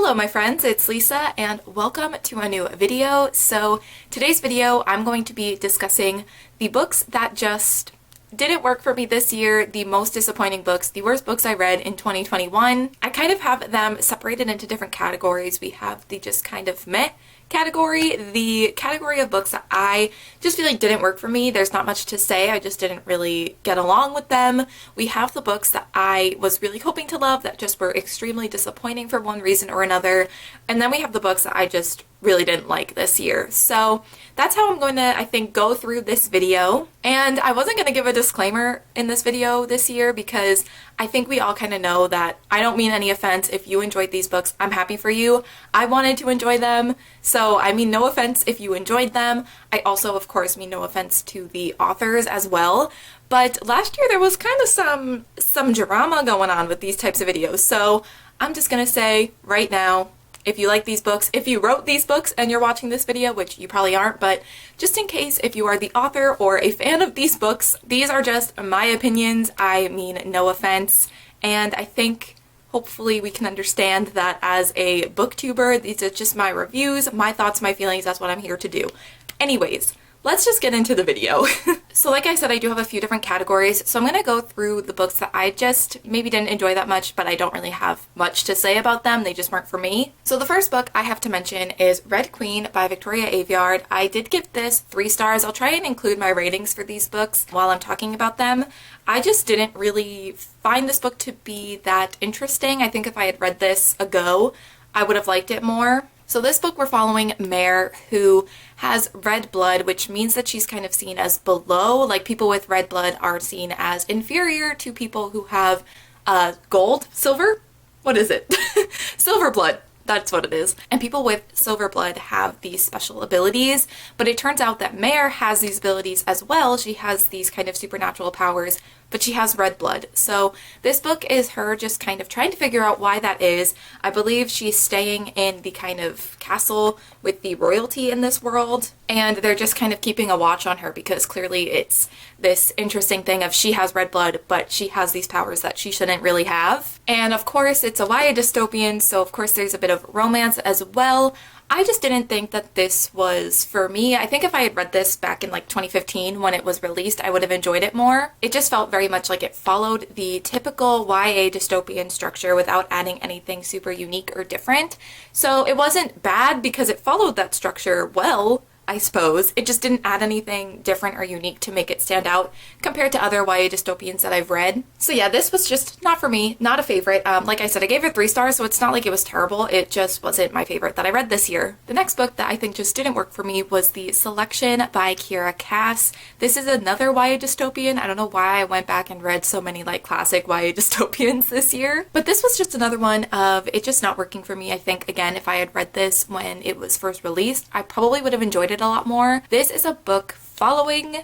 Hello my friends, it's Lisa and welcome to a new video. So today's video I'm going to be discussing the books that just didn't work for me this year, the most disappointing books, the worst books I read in 2021. I kind of have them separated into different categories. We have the just kind of meh category, the category of books that I just feel like didn't work for me. There's not much to say, I just didn't really get along with them. We have the books that I was really hoping to love that just were extremely disappointing for one reason or another. And then we have the books that I just really didn't like this year. So that's how I'm going to, I think, go through this video. And I wasn't going to give a disclaimer in this video this year because I think we all kind of know that I don't mean any offense. If you enjoyed these books, I'm happy for you. I wanted to enjoy them. So I mean no offense if you enjoyed them. I also, of course, mean no offense to the authors as well. But last year there was kind of some drama going on with these types of videos. So I'm just going to say right now, if you like these books, if you wrote these books and you're watching this video, which you probably aren't, but just in case, if you are the author or a fan of these books, these are just my opinions. I mean no offense. And I think hopefully we can understand that as a booktuber, these are just my reviews, my thoughts, my feelings. That's what I'm here to do. Anyways, let's just get into the video. So like I said, I do have a few different categories. So I'm going to go through the books that I just maybe didn't enjoy that much, but I don't really have much to say about them. They just weren't for me. So the first book I have to mention is Red Queen by Victoria Aveyard. I did give this 3 stars. I'll try and include my ratings for these books while I'm talking about them. I just didn't really find this book to be that interesting. I think if I had read this ago, I would have liked it more. So this book we're following Mare, who has red blood, which means that she's kind of seen as below, like people with red blood are seen as inferior to people who have silver? What is it? Silver blood. That's what it is. And people with silver blood have these special abilities, but it turns out that Mare has these abilities as well. She has these kind of supernatural powers, but she has red blood. So this book is her just kind of trying to figure out why that is. I believe she's staying in the kind of castle with the royalty in this world, and they're just kind of keeping a watch on her because clearly it's this interesting thing of she has red blood, but she has these powers that she shouldn't really have. And of course it's a YA dystopian, so of course there's a bit of romance as well. I just didn't think that this was for me. I think if I had read this back in like 2015 when it was released, I would have enjoyed it more. It just felt very much like it followed the typical YA dystopian structure without adding anything super unique or different. So it wasn't bad because it followed that structure well, I suppose. It just didn't add anything different or unique to make it stand out compared to other YA dystopians that I've read. So yeah, this was just not for me, not a favorite. Like I said, I gave it 3 stars, so it's not like it was terrible. It just wasn't my favorite that I read this year. The next book that I think just didn't work for me was The Selection by Kiera Cass. This is another YA dystopian. I don't know why I went back and read so many like classic YA dystopians this year, but this was just another one of it just not working for me. I think, again, if I had read this when it was first released, I probably would have enjoyed it a lot more. This is a book following,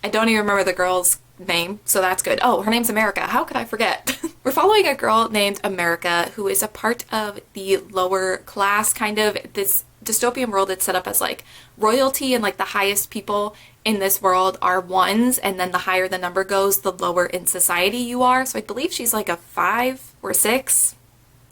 I don't even remember the girl's name, so that's good. Oh, her name's America. How could I forget? We're following a girl named America who is a part of the lower class, kind of this dystopian world. It's set up as like royalty, and like the highest people in this world are ones, and then the higher the number goes, the lower in society you are. So I believe she's like a 5 or 6.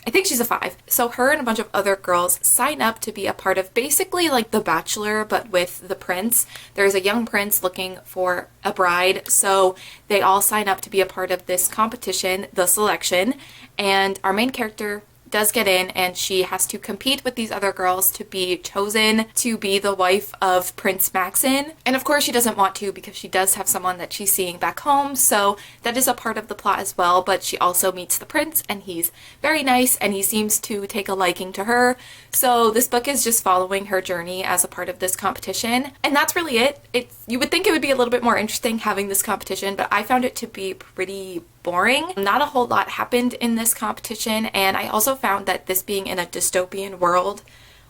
I think she's a 5. So her and a bunch of other girls sign up to be a part of basically like The Bachelor, but with the prince. There's a young prince looking for a bride, so they all sign up to be a part of this competition, The Selection, and our main character does get in, and she has to compete with these other girls to be chosen to be the wife of Prince Maxon. And of course she doesn't want to because she does have someone that she's seeing back home, so that is a part of the plot as well. But she also meets the prince, and he's very nice, and he seems to take a liking to her. So this book is just following her journey as a part of this competition, and that's really it. You would think it would be a little bit more interesting having this competition, but I found it to be pretty boring. Not a whole lot happened in this competition, and I also found that this being in a dystopian world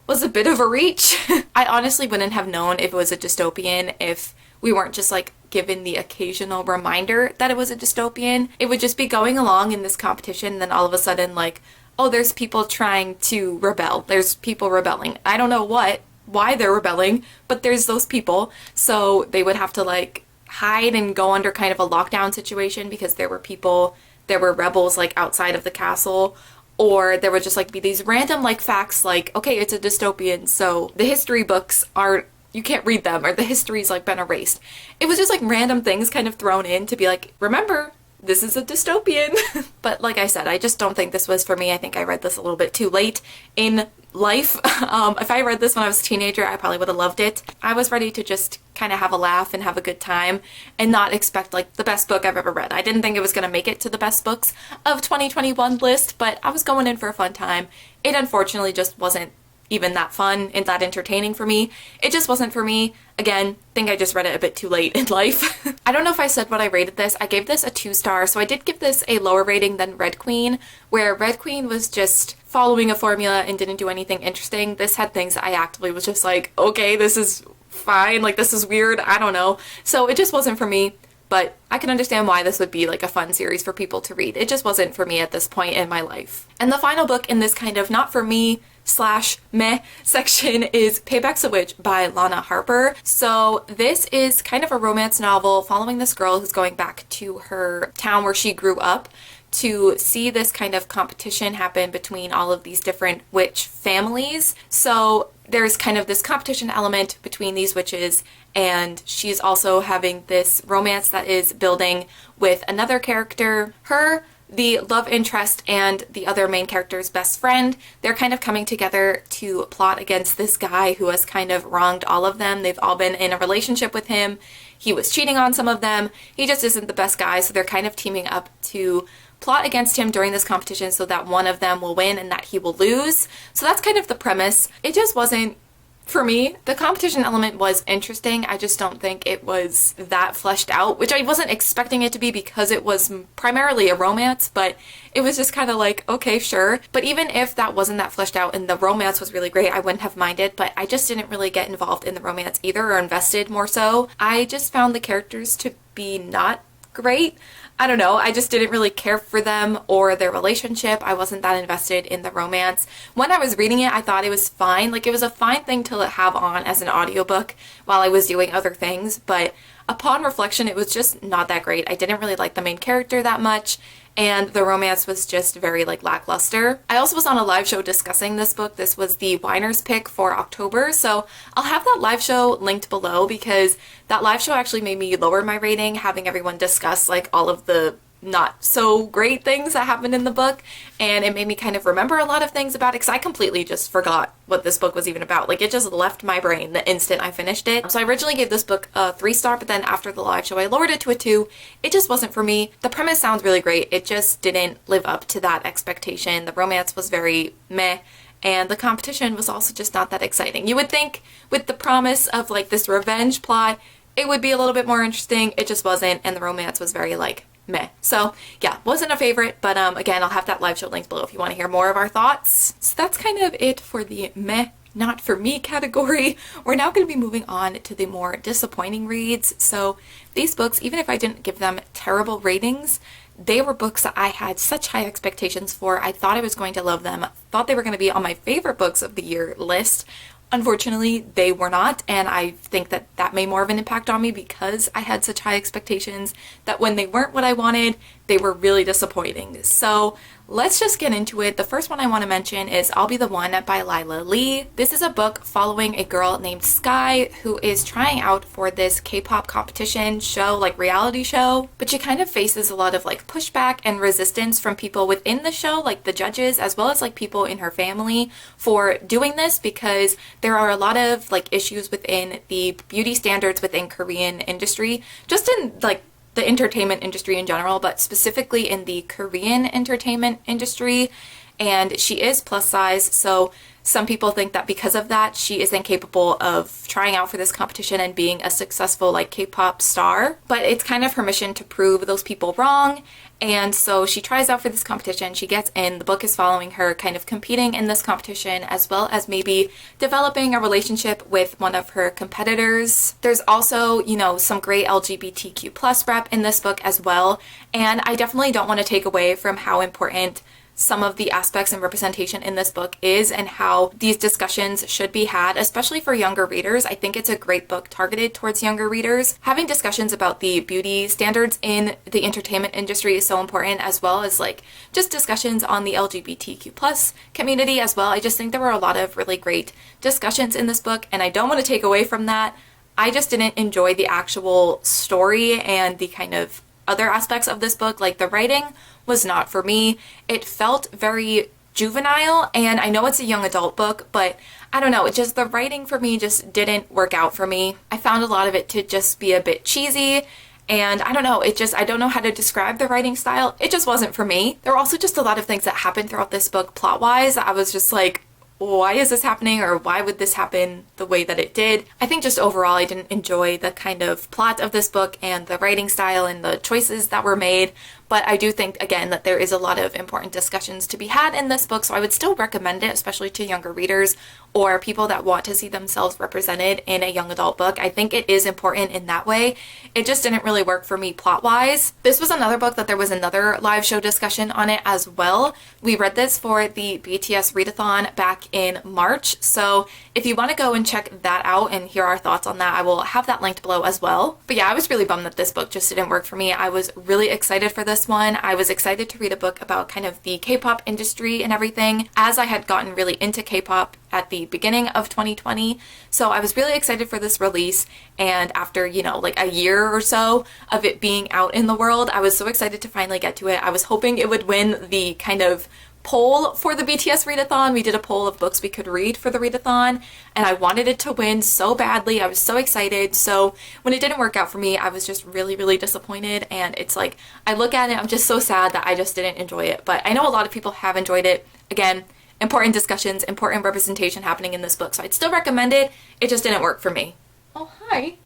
was a bit of a reach. I honestly wouldn't have known if it was a dystopian if we weren't just like given the occasional reminder that it was a dystopian. It would just be going along in this competition, and then all of a sudden like, oh, there's people trying to rebel. There's people rebelling. I don't know why they're rebelling, but there's those people. So they would have to like hide and go under kind of a lockdown situation because there were rebels like outside of the castle, or there would just like be these random like facts like, okay, it's a dystopian, so the history books aren't, you can't read them, or the history's like been erased. It was just like random things kind of thrown in to be like, remember, this is a dystopian. But like I said, I just don't think this was for me. I think I read this a little bit too late in life. If I read this when I was a teenager, I probably would have loved it. I was ready to just kind of have a laugh and have a good time and not expect like the best book I've ever read. I didn't think it was going to make it to the best books of 2021 list, but I was going in for a fun time. It unfortunately just wasn't even that fun and that entertaining for me. It just wasn't for me. Again, think I just read it a bit too late in life. I don't know if I said what I rated this. I gave this a 2-star, so I did give this a lower rating than Red Queen, where Red Queen was just following a formula and didn't do anything interesting. This had things I actively was just like, okay, this is fine, like this is weird, I don't know. So it just wasn't for me. But I can understand why this would be like a fun series for people to read. It just wasn't for me at this point in my life. And the final book in this kind of not for me / meh section is Payback's a Witch by Lana Harper. So this is kind of a romance novel following this girl who's going back to her town where she grew up to see this kind of competition happen between all of these different witch families. So there's kind of this competition element between these witches, and she's also having this romance that is building with another character. Her, the love interest, and the other main character's best friend, they're kind of coming together to plot against this guy who has kind of wronged all of them. They've all been in a relationship with him. He was cheating on some of them. He just isn't the best guy, so they're kind of teaming up to plot against him during this competition so that one of them will win and that he will lose. So that's kind of the premise. It just wasn't for me. The competition element was interesting. I just don't think it was that fleshed out, which I wasn't expecting it to be because it was primarily a romance, but it was just kind of like, okay, sure. But even if that wasn't that fleshed out and the romance was really great, I wouldn't have minded, but I just didn't really get involved in the romance either, or invested more so. I just found the characters to be not great. I don't know, I just didn't really care for them or their relationship. I wasn't that invested in the romance. When I was reading it, I thought it was fine. Like, it was a fine thing to have on as an audiobook while I was doing other things, but upon reflection, it was just not that great. I didn't really like the main character that much, and the romance was just very like lackluster. I also was on a live show discussing this book. This was the Winer's pick for October, so I'll have that live show linked below because that live show actually made me lower my rating, having everyone discuss like all of the not so great things that happened in the book, and it made me kind of remember a lot of things about it because I completely just forgot what this book was even about. Like, it just left my brain the instant I finished it. So I originally gave this book a 3-star, but then after the live show I lowered it to a 2. It just wasn't for me. The premise sounds really great. It just didn't live up to that expectation. The romance was very meh, and the competition was also just not that exciting. You would think with the promise of like this revenge plot, it would be a little bit more interesting. It just wasn't, and the romance was very like meh. So yeah, wasn't a favorite, but again, I'll have that live show linked below if you want to hear more of our thoughts. So that's kind of it for the meh, not for me category. We're now going to be moving on to the more disappointing reads. So these books, even if I didn't give them terrible ratings, they were books that I had such high expectations for. I thought I was going to love them, thought they were going to be on my favorite books of the year list. Unfortunately, they were not, and I think that that made more of an impact on me because I had such high expectations that when they weren't what I wanted, they were really disappointing. So let's just get into it. The first one I want to mention is I'll Be the One by Lila Lee. This is a book following a girl named Sky who is trying out for this K-pop competition show, like reality show, but she kind of faces a lot of like pushback and resistance from people within the show, like the judges, as well as like people in her family for doing this because there are a lot of like issues within the beauty standards within Korean industry, just in like the entertainment industry in general, but specifically in the Korean entertainment industry. And she is plus size, so some people think that because of that, she is incapable of trying out for this competition and being a successful like K-pop star. But it's kind of her mission to prove those people wrong. And so she tries out for this competition, she gets in, the book is following her kind of competing in this competition as well as maybe developing a relationship with one of her competitors. There's also, you know, some great LGBTQ plus rep in this book as well, and I definitely don't want to take away from how important some of the aspects and representation in this book is and how these discussions should be had, especially for younger readers. I think it's a great book targeted towards younger readers. Having discussions about the beauty standards in the entertainment industry is so important, as well as like just discussions on the LGBTQ plus community as well. I just think there were a lot of really great discussions in this book, and I don't want to take away from that. I just didn't enjoy the actual story and the kind of other aspects of this book. Like the writing was not for me. It felt very juvenile, and I know it's a young adult book, but I don't know, it just, the writing for me just didn't work out for me. I found a lot of it to just be a bit cheesy, and I don't know, it just, I don't know how to describe the writing style. It just wasn't for me. There were also just a lot of things that happened throughout this book plot-wise. I was just like, why is this happening, or why would this happen the way that it did? I think just overall I didn't enjoy the kind of plot of this book and the writing style and the choices that were made, but I do think, again, that there is a lot of important discussions to be had in this book, so I would still recommend it, especially to younger readers or people that want to see themselves represented in a young adult book. I think it is important in that way. It just didn't really work for me plot-wise. This was another book that there was another live show discussion on it as well. We read this for the BTS readathon back in March, so if you want to go and check that out and hear our thoughts on that, I will have that linked below as well. But yeah, I was really bummed that this book just didn't work for me. I was really excited for this one. I was excited to read a book about kind of the K-pop industry and everything, as I had gotten really into K-pop at the beginning of 2020. So I was really excited for this release, and after, you know, like a year or so of it being out in the world, I was so excited to finally get to it. I was hoping it would win the kind of poll for the BTS readathon. We did a poll of books we could read for the readathon, and I wanted it to win so badly. I was so excited. So when it didn't work out for me, I was just really, really disappointed, and it's like, I look at it, I'm just so sad that I just didn't enjoy it. But I know a lot of people have enjoyed it. Again, important discussions, important representation happening in this book, so I'd still recommend it. It just didn't work for me. Oh, hi.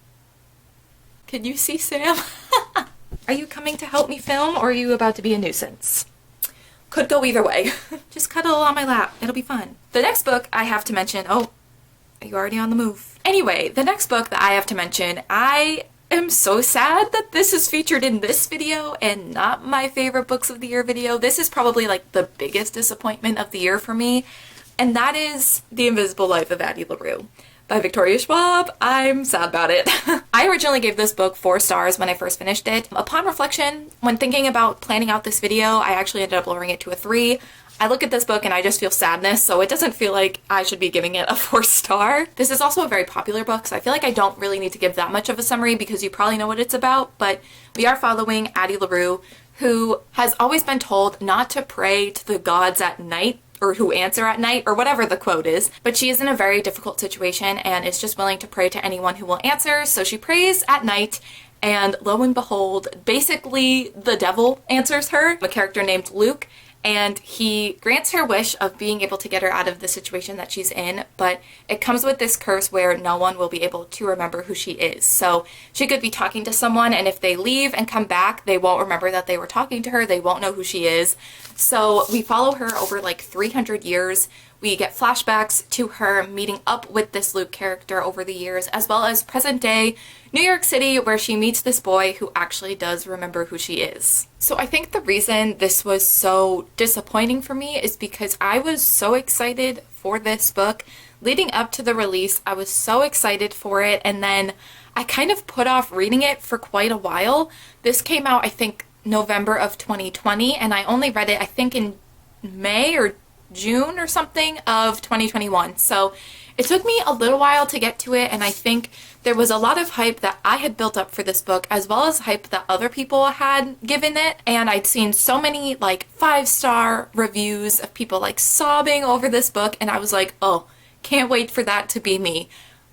Can you see Sam? Are you coming to help me film, or are you about to be a nuisance? Could go either way. Just cuddle on my lap. It'll be fun. The next book I have to mention... Oh, are you already on the move? Anyway, the next book that I have to mention, I am so sad that this is featured in this video and not my favorite books of the year video. This is probably like the biggest disappointment of the year for me, and that is The Invisible Life of Addie LaRue by Victoria Schwab. I'm sad about it. I originally gave this book 4 stars when I first finished it. Upon reflection, when thinking about planning out this video, I actually ended up lowering it to a 3. I look at this book and I just feel sadness, so it doesn't feel like I should be giving it a 4 star. This is also a very popular book, so I feel like I don't really need to give that much of a summary because you probably know what it's about, but we are following Addie LaRue, who has always been told not to pray to the gods at night, or who answer at night, or whatever the quote is, but she is in a very difficult situation and is just willing to pray to anyone who will answer, so she prays at night, and lo and behold, basically the devil answers her, a character named Luke, and he grants her wish of being able to get her out of the situation that she's in, but it comes with this curse where no one will be able to remember who she is. So she could be talking to someone, and if they leave and come back, they won't remember that they were talking to her, they won't know who she is. So we follow her over like 300 years. We get flashbacks to her meeting up with this Luke character over the years, as well as present day New York City, where she meets this boy who actually does remember who she is. So I think the reason this was so disappointing for me is because I was so excited for this book. Leading up to the release, I was so excited for it, and then I kind of put off reading it for quite a while. This came out, I think, November of 2020, and I only read it, I think, in May or June or something of 2021. So it took me a little while to get to it, and I think there was a lot of hype that I had built up for this book, as well as hype that other people had given it, and I'd seen so many like 5-star reviews of people like sobbing over this book, and I was like, oh, can't wait for that to be me.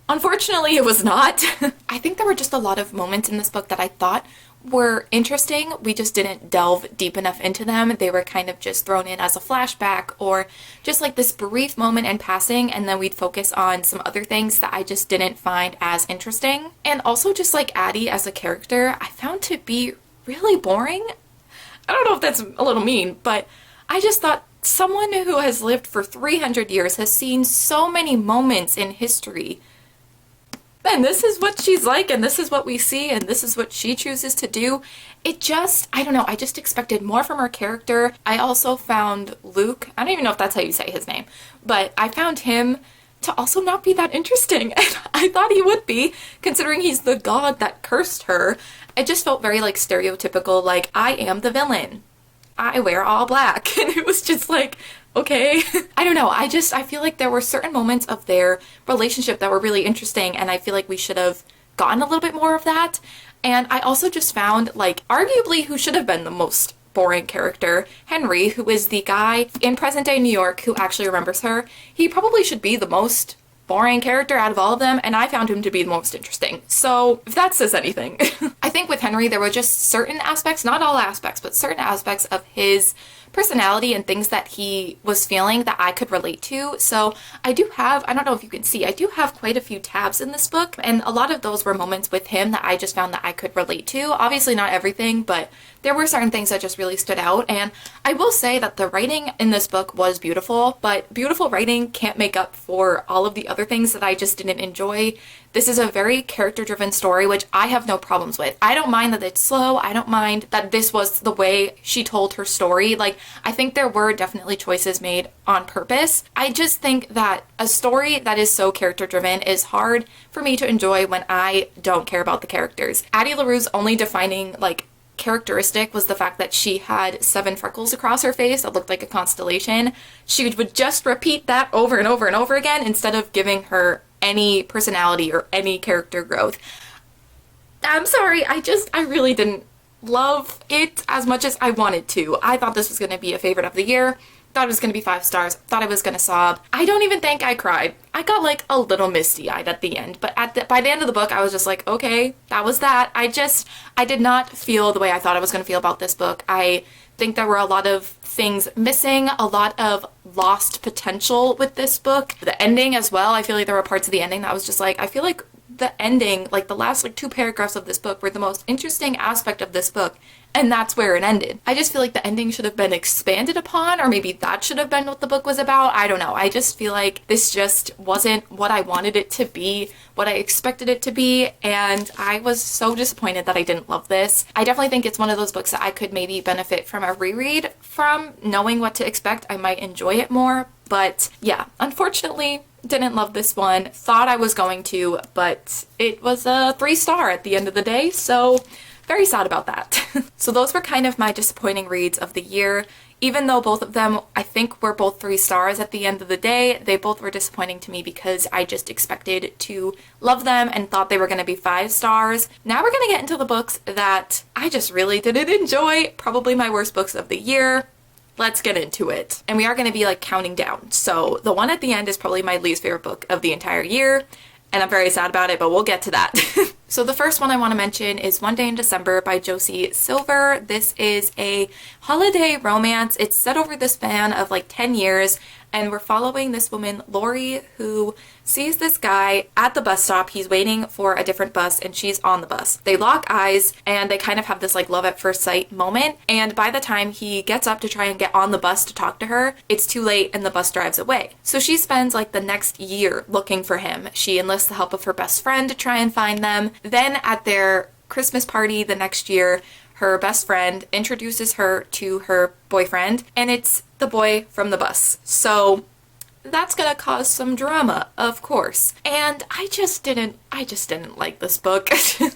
Unfortunately, it was not. I think there were just a lot of moments in this book that I thought were interesting. We just didn't delve deep enough into them. They were kind of just thrown in as a flashback, or just like this brief moment in passing, and then we'd focus on some other things that I just didn't find as interesting. And also just like Addie as a character, I found to be really boring. I don't know if that's a little mean, but I just thought someone who has lived for 300 years has seen so many moments in history. and this is what she's like, and this is what we see, and this is what she chooses to do. It just, I don't know, I just expected more from her character. I also found Luke, I don't even know if that's how you say his name, but I found him to also not be that interesting, and I thought he would be, considering he's the god that cursed her. It just felt very like stereotypical, like, I am the villain, I wear all black, and it was just like, okay. I don't know, I feel like there were certain moments of their relationship that were really interesting, and I feel like we should have gotten a little bit more of that. And I also just found, like, arguably who should have been the most boring character, Henry, who is the guy in present day New York who actually remembers her. He probably should be the most boring character out of all of them, and I found him to be the most interesting. So if that says anything. I think with Henry there were just certain aspects, not all aspects, but certain aspects of his personality and things that he was feeling that I could relate to. So I do have, I don't know if you can see, I do have quite a few tabs in this book, and a lot of those were moments with him that I just found that I could relate to. Obviously not everything, but there were certain things that just really stood out. And I will say that the writing in this book was beautiful, but beautiful writing can't make up for all of the other things that I just didn't enjoy. This is a very character-driven story, which I have no problems with. I don't mind that it's slow. I don't mind that this was the way she told her story. Like, I think there were definitely choices made on purpose. I just think that a story that is so character-driven is hard for me to enjoy when I don't care about the characters. Addie LaRue's only defining, like, characteristic was the fact that she had 7 freckles across her face that looked like a constellation. She would just repeat that over and over and over again instead of giving her any personality or any character growth. I'm sorry, I really didn't love it as much as I wanted to. I thought this was going to be a favorite of the year. Thought it was going to be 5 stars. Thought I was going to sob. I don't even think I cried. I got like a little misty-eyed at the end, but by the end of the book I was just like, okay, that was that. I did not feel the way I thought I was going to feel about this book. I think there were a lot of things missing, a lot of lost potential with this book. The ending as well, I feel like there were parts of the ending that I was just like, I feel like the ending, like the last like 2 paragraphs of this book were the most interesting aspect of this book, and that's where it ended. I just feel like the ending should have been expanded upon, or maybe that should have been what the book was about. I don't know. I just feel like this just wasn't what I wanted it to be, what I expected it to be, and I was so disappointed that I didn't love this. I definitely think it's one of those books that I could maybe benefit from a reread from, knowing what to expect. I might enjoy it more, but yeah, unfortunately, didn't love this one. Thought I was going to, but it was a 3-star at the end of the day, so very sad about that. So those were kind of my disappointing reads of the year. Even though both of them, I think, were both 3 stars at the end of the day, they both were disappointing to me because I just expected to love them and thought they were going to be 5 stars. Now we're going to get into the books that I just really didn't enjoy. Probably my worst books of the year. Let's get into it. And we are going to be like counting down. So the one at the end is probably my least favorite book of the entire year, and I'm very sad about it, but we'll get to that. So the first one I want to mention is One Day in December by Josie Silver. This is a holiday romance. It's set over the span of like 10 years, and we're following this woman, Lori, who sees this guy at the bus stop. He's waiting for a different bus, and she's on the bus. They lock eyes, and they kind of have this like love at first sight moment, and by the time he gets up to try and get on the bus to talk to her, it's too late and the bus drives away. So she spends like the next year looking for him. She enlists the help of her best friend to try and find them. Then at their Christmas party the next year, her best friend introduces her to her boyfriend, and it's the boy from the bus. So that's gonna cause some drama, of course. And I just didn't like this book.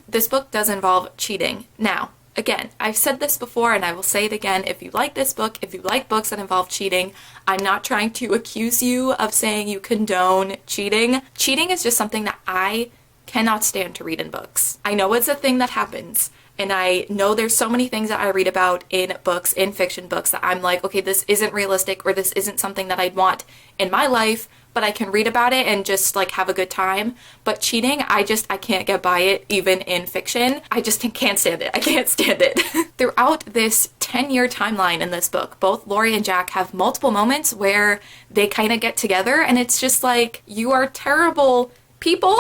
This book does involve cheating. Now, again, I've said this before and I will say it again. If you like this book, if you like books that involve cheating, I'm not trying to accuse you of saying you condone cheating. Cheating is just something that I cannot stand to read in books. I know it's a thing that happens, and I know there's so many things that I read about in books, in fiction books, that I'm like, okay, this isn't realistic, or this isn't something that I'd want in my life, but I can read about it and just like have a good time. But cheating, I can't get by it even in fiction. I just can't stand it. I can't stand it. Throughout this 10-year timeline in this book, both Lori and Jack have multiple moments where they kind of get together, and it's just like, you are terrible people,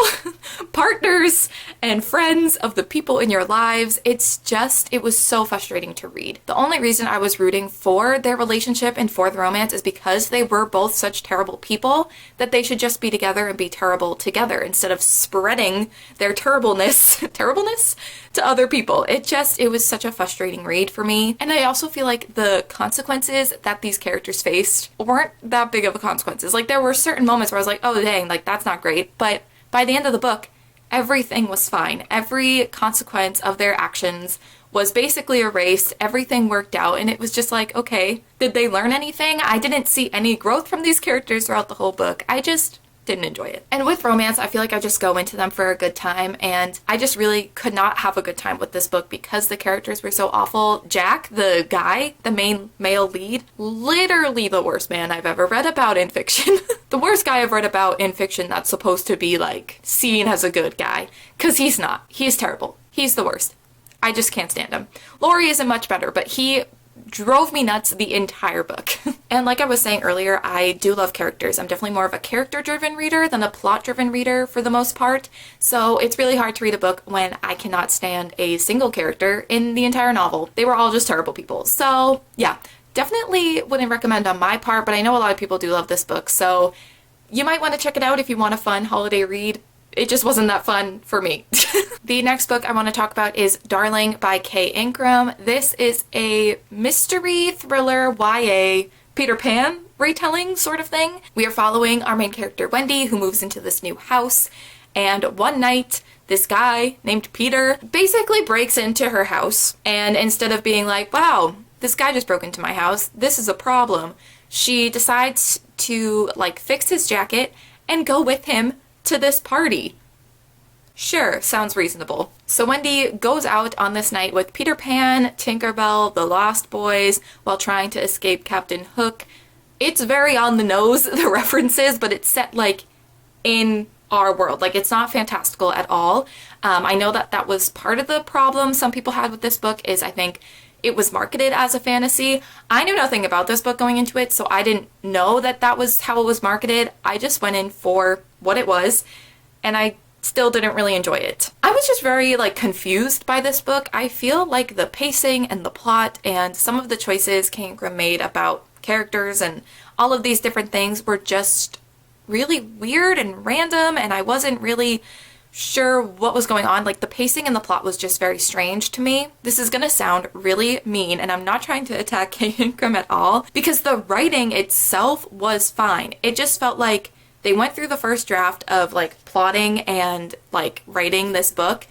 partners, and friends of the people in your lives. It was so frustrating to read. The only reason I was rooting for their relationship and for the romance is because they were both such terrible people that they should just be together and be terrible together instead of spreading their terribleness to other people. It was such a frustrating read for me. And I also feel like the consequences that these characters faced weren't that big of a consequences. Like, there were certain moments where I was like, oh dang, like that's not great. But by the end of the book, everything was fine. Every consequence of their actions was basically erased. Everything worked out, and it was just like, okay, did they learn anything? I didn't see any growth from these characters throughout the whole book. I just didn't enjoy it. And with romance, I feel like I just go into them for a good time, and I just really could not have a good time with this book because the characters were so awful. Jack, the guy, the main male lead, literally the worst man I've ever read about in fiction. The worst guy I've read about in fiction that's supposed to be like seen as a good guy, because he's not. He's terrible. He's the worst. I just can't stand him. Laurie isn't much better, but he drove me nuts the entire book. And like I was saying earlier, I do love characters. I'm definitely more of a character-driven reader than a plot-driven reader for the most part. So it's really hard to read a book when I cannot stand a single character in the entire novel. They were all just terrible people. So yeah, definitely wouldn't recommend on my part, but I know a lot of people do love this book. So you might want to check it out if you want a fun holiday read. It just wasn't that fun for me. The next book I want to talk about is Darling by Kay Ingram. This is a mystery thriller YA Peter Pan retelling sort of thing. We are following our main character Wendy, who moves into this new house, and one night this guy named Peter basically breaks into her house, and instead of being like, wow, this guy just broke into my house, this is a problem, she decides to like fix his jacket and go with him to this party. Sure, sounds reasonable. So Wendy goes out on this night with Peter Pan, Tinkerbell, the Lost Boys, while trying to escape Captain Hook. It's very on the nose, the references, but it's set like in our world. Like, it's not fantastical at all. I know that was part of the problem some people had with this book, is I think it was marketed as a fantasy. I knew nothing about this book going into it, so I didn't know that was how it was marketed. I just went in for what it was, and I still didn't really enjoy it. I was just very like confused by this book. I feel like the pacing and the plot and some of the choices Kay Ingram made about characters and all of these different things were just really weird and random, and I wasn't really sure what was going on. Like, the pacing and the plot was just very strange to me. This is gonna sound really mean, and I'm not trying to attack Kay Ingram at all, because the writing itself was fine. It just felt like they went through the first draft of like plotting and like writing this book,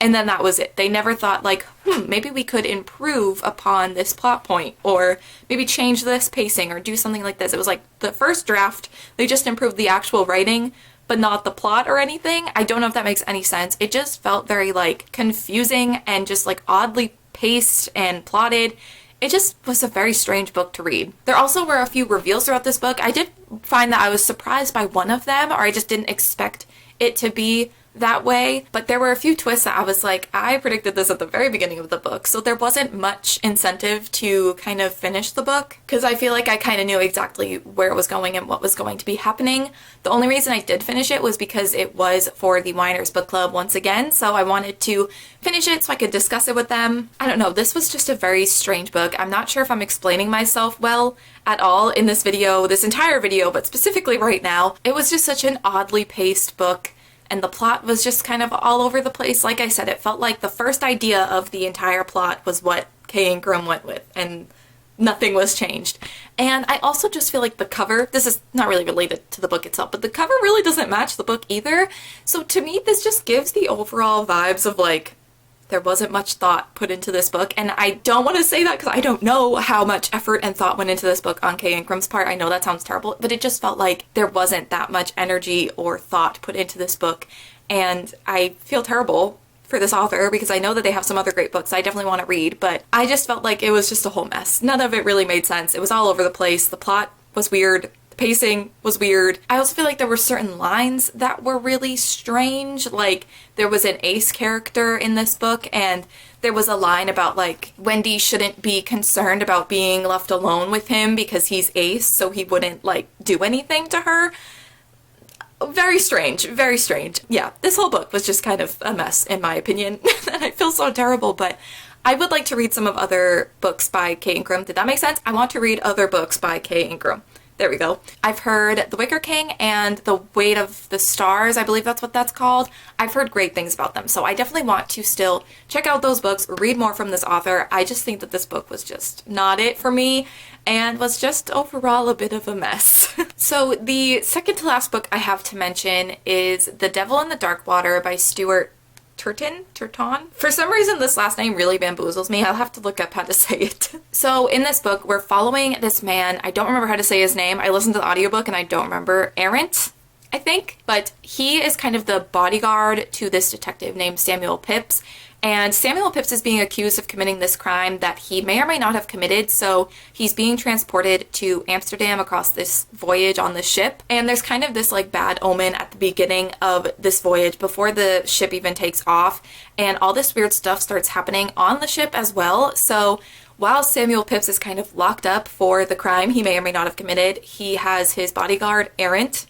and then that was it. They never thought like, maybe we could improve upon this plot point, or maybe change this pacing or do something like this. It was like the first draft, they just improved the actual writing, but not the plot or anything. I don't know if that makes any sense. It just felt very like confusing and just like oddly paced and plotted. It just was a very strange book to read. There also were a few reveals throughout this book. I did find that I was surprised by one of them, or I just didn't expect it to be that way, but there were a few twists that I was like, I predicted this at the very beginning of the book, so there wasn't much incentive to kind of finish the book, because I feel like I kind of knew exactly where it was going and what was going to be happening. The only reason I did finish it was because it was for the Whiners Book Club once again, so I wanted to finish it so I could discuss it with them. I don't know, this was just a very strange book. I'm not sure if I'm explaining myself well at all in this video, this entire video, but specifically right now. It was just such an oddly paced book, and the plot was just kind of all over the place. Like I said, it felt like the first idea of the entire plot was what Kay Ingram went with, and nothing was changed. And I also just feel like the cover, this is not really related to the book itself, but the cover really doesn't match the book either. So to me, this just gives the overall vibes of like, there wasn't much thought put into this book, and I don't want to say that because I don't know how much effort and thought went into this book on Kay Ingram's part. I know that sounds terrible, but it just felt like there wasn't that much energy or thought put into this book, and I feel terrible for this author because I know that they have some other great books I definitely want to read, but I just felt like it was just a whole mess. None of it really made sense. It was all over the place. The plot was weird. Pacing was weird. I also feel like there were certain lines that were really strange. Like, there was an Ace character in this book, and there was a line about like Wendy shouldn't be concerned about being left alone with him because he's Ace, so he wouldn't like do anything to her. Very strange, very strange. Yeah, this whole book was just kind of a mess, in my opinion, and I feel so terrible, but I would like to read some of other books by Kay Ingram. Did that make sense? I want to read other books by Kay Ingram. There we go. I've heard The Wicker King and The Weight of the Stars, I believe that's what that's called. I've heard great things about them, so I definitely want to still check out those books, read more from this author. I just think that this book was just not it for me and was just overall a bit of a mess. So the second to last book I have to mention is The Devil in the Dark Water by Stuart Turton? For some reason, this last name really bamboozles me. I'll have to look up how to say it. So in this book, we're following this man. I don't remember how to say his name. I listened to the audiobook and I don't remember. Errant, I think. But he is kind of the bodyguard to this detective named Samuel Pipps. And Samuel Pipps is being accused of committing this crime that he may or may not have committed, so he's being transported to Amsterdam across this voyage on the ship. And there's kind of this like bad omen at the beginning of this voyage before the ship even takes off, and all this weird stuff starts happening on the ship as well. So while Samuel Pipps is kind of locked up for the crime he may or may not have committed, he has his bodyguard, Errant,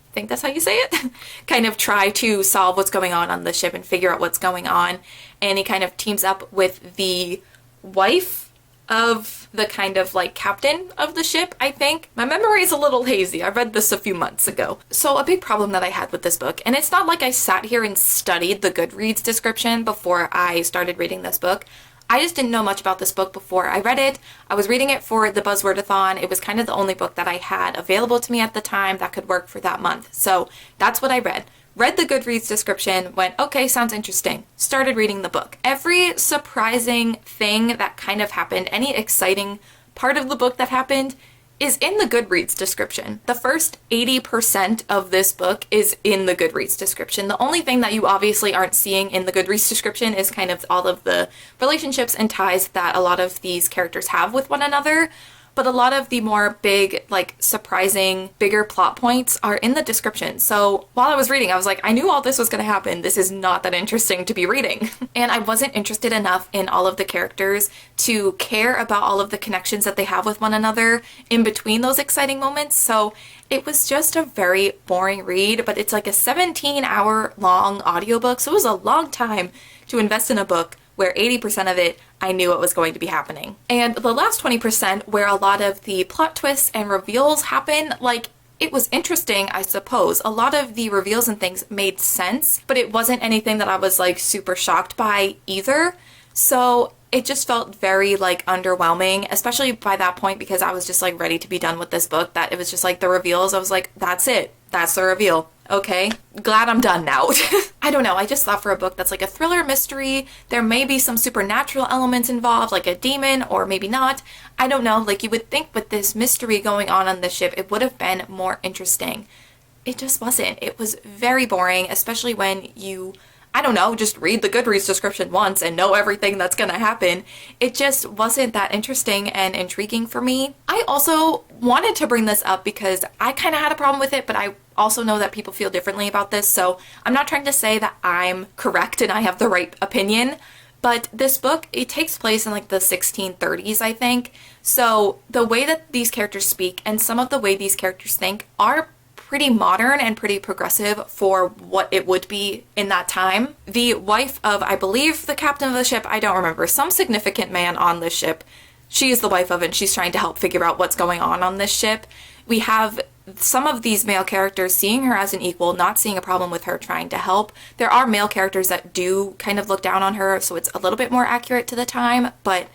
I think that's how you say it, kind of try to solve what's going on the ship and figure out what's going on. And he kind of teams up with the wife of the kind of like captain of the ship, I think. My memory is a little hazy. I read this a few months ago. So a big problem that I had with this book, and it's not like I sat here and studied the Goodreads description before I started reading this book. I just didn't know much about this book before I read it. I was reading it for the Buzzwordathon. It was kind of the only book that I had available to me at the time that could work for that month. So that's what I read. Read the Goodreads description, went, okay, sounds interesting. Started reading the book. Every surprising thing that kind of happened, any exciting part of the book that happened, is in the Goodreads description. The first 80% of this book is in the Goodreads description. The only thing that you obviously aren't seeing in the Goodreads description is kind of all of the relationships and ties that a lot of these characters have with one another. But a lot of the more big, like, surprising, bigger plot points are in the description. So while I was reading, I was like, I knew all this was going to happen. This is not that interesting to be reading. And I wasn't interested enough in all of the characters to care about all of the connections that they have with one another in between those exciting moments. So it was just a very boring read, but it's like a 17-hour long audiobook. So it was a long time to invest in a book where 80% of it I knew what was going to be happening. And the last 20%, where a lot of the plot twists and reveals happen, like, it was interesting, I suppose. A lot of the reveals and things made sense, but it wasn't anything that I was, like, super shocked by either. So it just felt very, like, underwhelming, especially by that point, because I was just, like, ready to be done with this book, that it was just, like, the reveals. I was like, that's it. That's the reveal. Okay, glad I'm done now. I don't know, I just thought for a book that's like a thriller mystery, there may be some supernatural elements involved, like a demon, or maybe not. I don't know, like you would think with this mystery going on the ship, it would have been more interesting. It just wasn't. It was very boring, especially when you, I don't know, just read the Goodreads description once and know everything that's gonna happen. It just wasn't that interesting and intriguing for me. I also wanted to bring this up because I kind of had a problem with it, but I also know that people feel differently about this, so I'm not trying to say that I'm correct and I have the right opinion, but this book, it takes place in like the 1630s, I think. So the way that these characters speak and some of the way these characters think are pretty modern and pretty progressive for what it would be in that time. The wife of, I believe, the captain of the ship, I don't remember, some significant man on this ship, she is the wife of, and she's trying to help figure out what's going on this ship. We have some of these male characters seeing her as an equal, not seeing a problem with her trying to help. There are male characters that do kind of look down on her, so it's a little bit more accurate to the time, but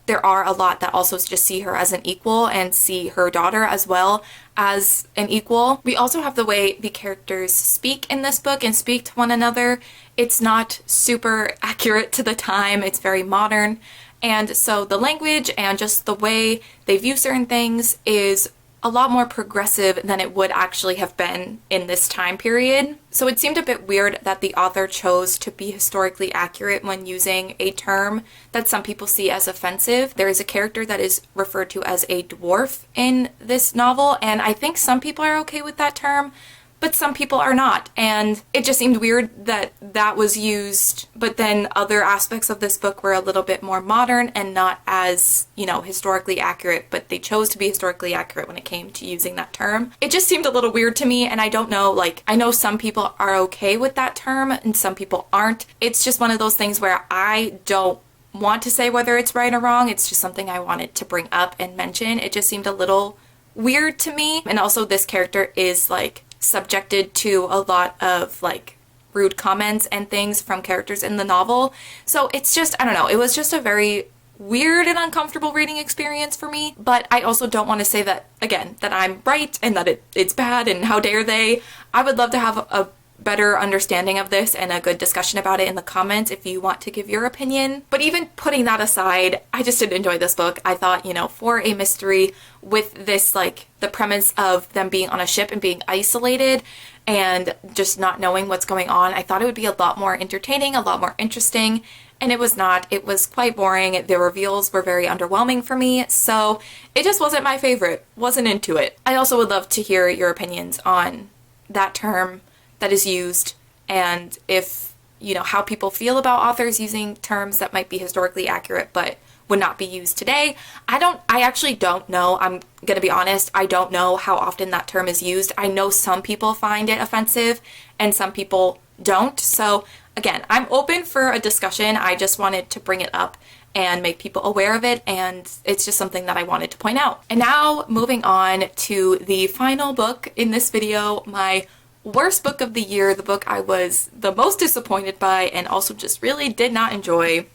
there are a lot that also just see her as an equal and see her daughter as well as an equal. We also have the way the characters speak in this book and speak to one another. It's not super accurate to the time, it's very modern, and so the language and just the way they view certain things is a lot more progressive than it would actually have been in this time period. So it seemed a bit weird that the author chose to be historically accurate when using a term that some people see as offensive. There is a character that is referred to as a dwarf in this novel, and I think some people are okay with that term, but some people are not. And it just seemed weird that that was used, but then other aspects of this book were a little bit more modern and not as, you know, historically accurate, but they chose to be historically accurate when it came to using that term. It just seemed a little weird to me, and I don't know, like, I know some people are okay with that term and some people aren't. It's just one of those things where I don't want to say whether it's right or wrong. It's just something I wanted to bring up and mention. It just seemed a little weird to me. And also this character is like subjected to a lot of like rude comments and things from characters in the novel. So it's just, I don't know, it was just a very weird and uncomfortable reading experience for me. But I also don't want to say that, again, that I'm right and that it's bad and how dare they. I would love to have a better understanding of this and a good discussion about it in the comments if you want to give your opinion. But even putting that aside, I just did enjoy this book. I thought, you know, for a mystery with this, like, the premise of them being on a ship and being isolated and just not knowing what's going on, I thought it would be a lot more entertaining, a lot more interesting, and it was not. It was quite boring. The reveals were very underwhelming for me, so it just wasn't my favorite. Wasn't into it. I also would love to hear your opinions on that term that is used, and if, you know, how people feel about authors using terms that might be historically accurate but would not be used today. I actually don't know. I'm gonna be honest, I don't know how often that term is used. I know some people find it offensive and some people don't. So again, I'm open for a discussion. I just wanted to bring it up and make people aware of it, and it's just something that I wanted to point out. And now moving on to the final book in this video, my worst book of the year, the book I was the most disappointed by and also just really did not enjoy,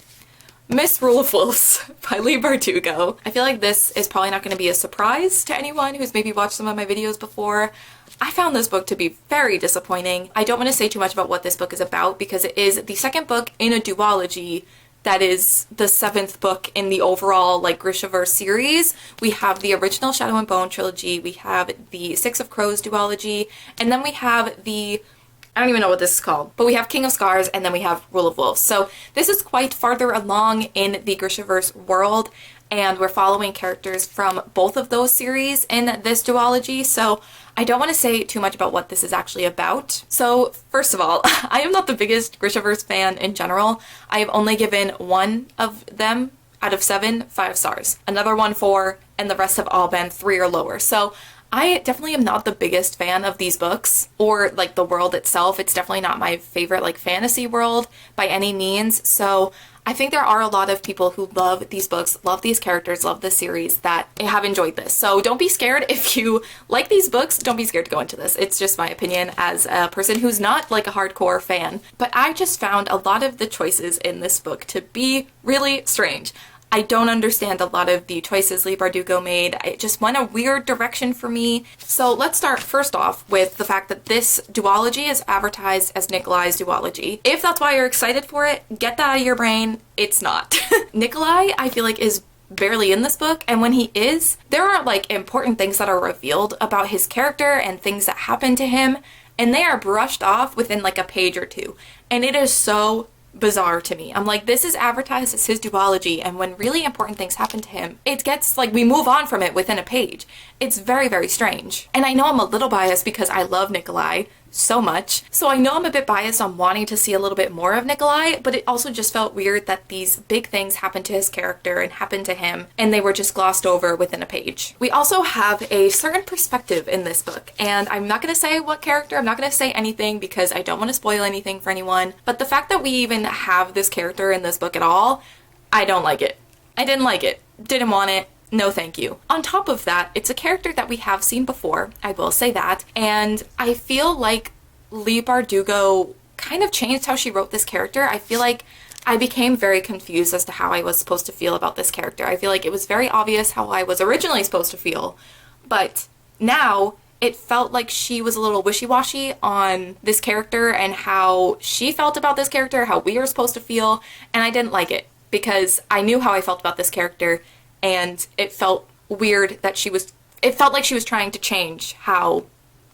Miss Rule of Wolves by Leigh Bardugo. I feel like this is probably not going to be a surprise to anyone who's maybe watched some of my videos before. I found this book to be very disappointing. I don't want to say too much about what this book is about because it is the second book in a duology that is the 7th book in the overall, like, Grishaverse series. We have the original Shadow and Bone trilogy, we have the Six of Crows duology, and then we have the, I don't even know what this is called, but we have King of Scars, and then we have Rule of Wolves. So this is quite farther along in the Grishaverse world, and we're following characters from both of those series in this duology, so I don't want to say too much about what this is actually about. So first of all, I am not the biggest Grishaverse fan in general. I have only given one of them out of 7 5 stars, another one 4, and the rest have all been 3 or lower. So I definitely am not the biggest fan of these books or like the world itself. It's definitely not my favorite like fantasy world by any means. So I think there are a lot of people who love these books, love these characters, love this series that have enjoyed this. So don't be scared if you like these books. Don't be scared to go into this. It's just my opinion as a person who's not like a hardcore fan. But I just found a lot of the choices in this book to be really strange. I don't understand a lot of the choices Leigh Bardugo made. It just went a weird direction for me. So let's start first off with the fact that this duology is advertised as Nikolai's duology. If that's why you're excited for it, get that out of your brain. It's not. Nikolai, I feel like, is barely in this book, and when he is, there are like important things that are revealed about his character and things that happen to him, and they are brushed off within like a page or two. And it is so bizarre to me. I'm like, this is advertised as his duology, and when really important things happen to him, it gets like, we move on from it within a page. It's very, very strange. And I know I'm a little biased because I love Nikolai so much, so I know I'm a bit biased on wanting to see a little bit more of Nikolai, but it also just felt weird that these big things happened to his character and happened to him, and they were just glossed over within a page. We also have a certain perspective in this book, and I'm not going to say what character, I'm not going to say anything because I don't want to spoil anything for anyone, but the fact that we even have this character in this book at all, I don't like it. I didn't like it. Didn't want it. No thank you. On top of that, it's a character that we have seen before, I will say that, and I feel like Leigh Bardugo kind of changed how she wrote this character. I feel like I became very confused as to how I was supposed to feel about this character. I feel like it was very obvious how I was originally supposed to feel, but now it felt like she was a little wishy-washy on this character and how she felt about this character, how we were supposed to feel, and I didn't like it because I knew how I felt about this character, and it felt weird that it felt like she was trying to change how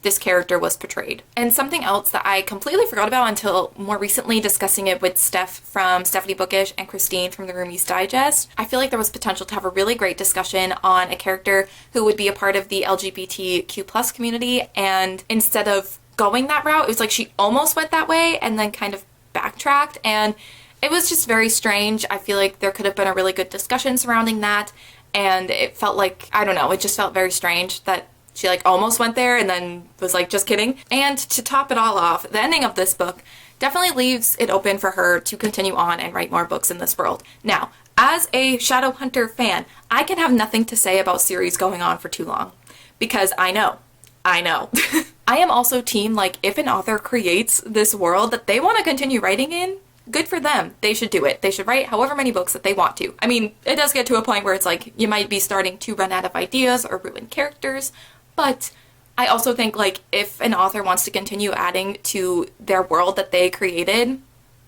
this character was portrayed. And something else that I completely forgot about until more recently discussing it with Steph from Stephanie Bookish and Christine from the Roomies Digest, I feel like there was potential to have a really great discussion on a character who would be a part of the LGBTQ+ community, and instead of going that route. It was like she almost went that way and then kind of backtracked, and it was just very strange. I feel like there could have been a really good discussion surrounding that, and it felt like, I don't know, it just felt very strange that she like almost went there and then was like, just kidding. And to top it all off, the ending of this book definitely leaves it open for her to continue on and write more books in this world. Now, as a Shadowhunter fan, I can have nothing to say about series going on for too long, because I know. I am also team, like, if an author creates this world that they want to continue writing in, good for them. They should do it. They should write however many books that they want to. I mean, it does get to a point where it's like, you might be starting to run out of ideas or ruin characters, but I also think, like, if an author wants to continue adding to their world that they created,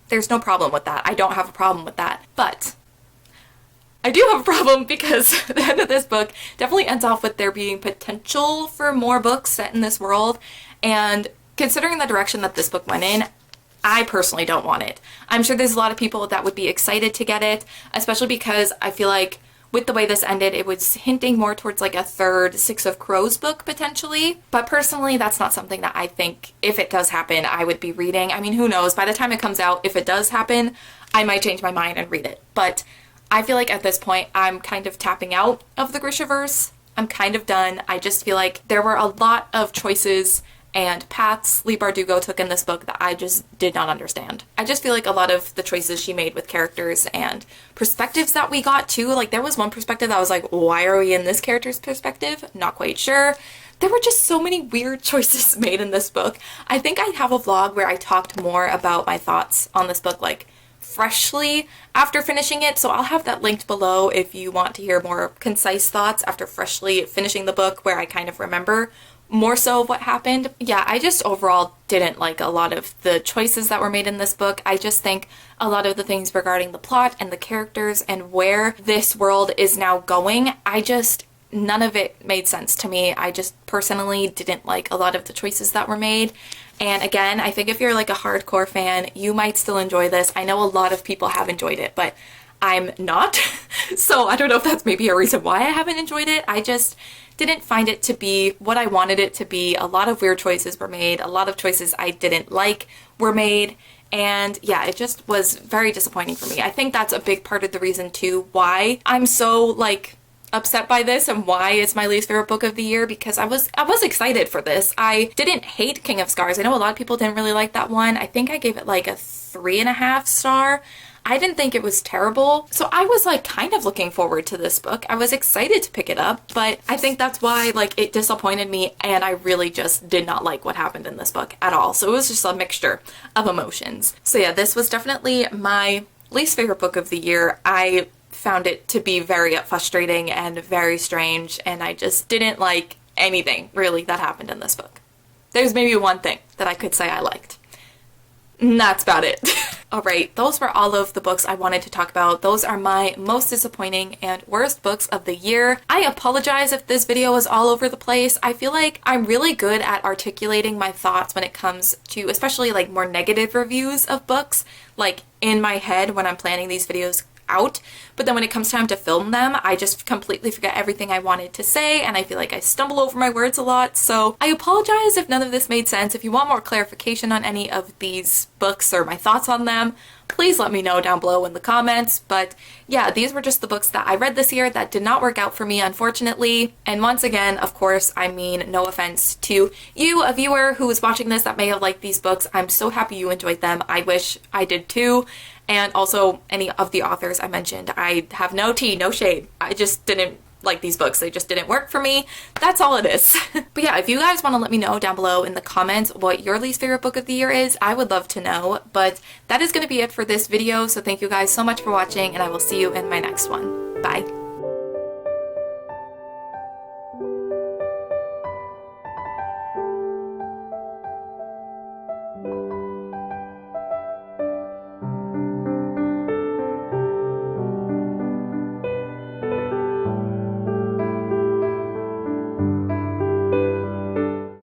there's no problem with that. I don't have a problem with that. But I do have a problem because the end of this book definitely ends off with there being potential for more books set in this world, and considering the direction that this book went in, I personally don't want it. I'm sure there's a lot of people that would be excited to get it, especially because I feel like with the way this ended, it was hinting more towards like a third Six of Crows book potentially. But personally, that's not something that I think, if it does happen, I would be reading. I mean, who knows? By the time it comes out, if it does happen, I might change my mind and read it. But I feel like at this point, I'm kind of tapping out of the Grishaverse. I'm kind of done. I just feel like there were a lot of choices and paths Leigh Bardugo took in this book that I just did not understand. I just feel like a lot of the choices she made with characters and perspectives that we got too, like there was one perspective that I was like, why are we in this character's perspective? Not quite sure. There were just so many weird choices made in this book. I think I have a vlog where I talked more about my thoughts on this book, like freshly after finishing it, so I'll have that linked below if you want to hear more concise thoughts after freshly finishing the book, where I kind of remember more so of what happened. Yeah, I just overall didn't like a lot of the choices that were made in this book. I just think a lot of the things regarding the plot and the characters and where this world is now going, none of it made sense to me. I just personally didn't like a lot of the choices that were made. And again, I think if you're like a hardcore fan, you might still enjoy this. I know a lot of people have enjoyed it, but I'm not. So I don't know if that's maybe a reason why I haven't enjoyed it. I just didn't find it to be what I wanted it to be. A lot of weird choices were made. A lot of choices I didn't like were made. And yeah, it just was very disappointing for me. I think that's a big part of the reason too why I'm so like upset by this and why it's my least favorite book of the year, because I was excited for this. I didn't hate King of Scars. I know a lot of people didn't really like that one. I think I gave it like a 3.5 star. I didn't think it was terrible. So I was like kind of looking forward to this book. I was excited to pick it up, but I think that's why like it disappointed me, and I really just did not like what happened in this book at all. So it was just a mixture of emotions. So yeah, this was definitely my least favorite book of the year. I found it to be very frustrating and very strange, and I just didn't like anything really that happened in this book. There's maybe one thing that I could say I liked. And that's about it. Alright, those were all of the books I wanted to talk about. Those are my most disappointing and worst books of the year. I apologize if this video was all over the place. I feel like I'm really good at articulating my thoughts when it comes to especially like more negative reviews of books, like in my head when I'm planning these videos out, but then when it comes time to film them, I just completely forget everything I wanted to say, and I feel like I stumble over my words a lot, so I apologize if none of this made sense. If you want more clarification on any of these books or my thoughts on them, please let me know down below in the comments. But yeah, these were just the books that I read this year that did not work out for me, unfortunately. And once again, of course, I mean no offense to you, a viewer who is watching this that may have liked these books. I'm so happy you enjoyed them. I wish I did too. And also any of the authors I mentioned, I have no tea, no shade. I just didn't like these books. They just didn't work for me. That's all it is. But yeah, if you guys want to let me know down below in the comments what your least favorite book of the year is, I would love to know. But that is going to be it for this video. So thank you guys so much for watching, and I will see you in my next one. Bye.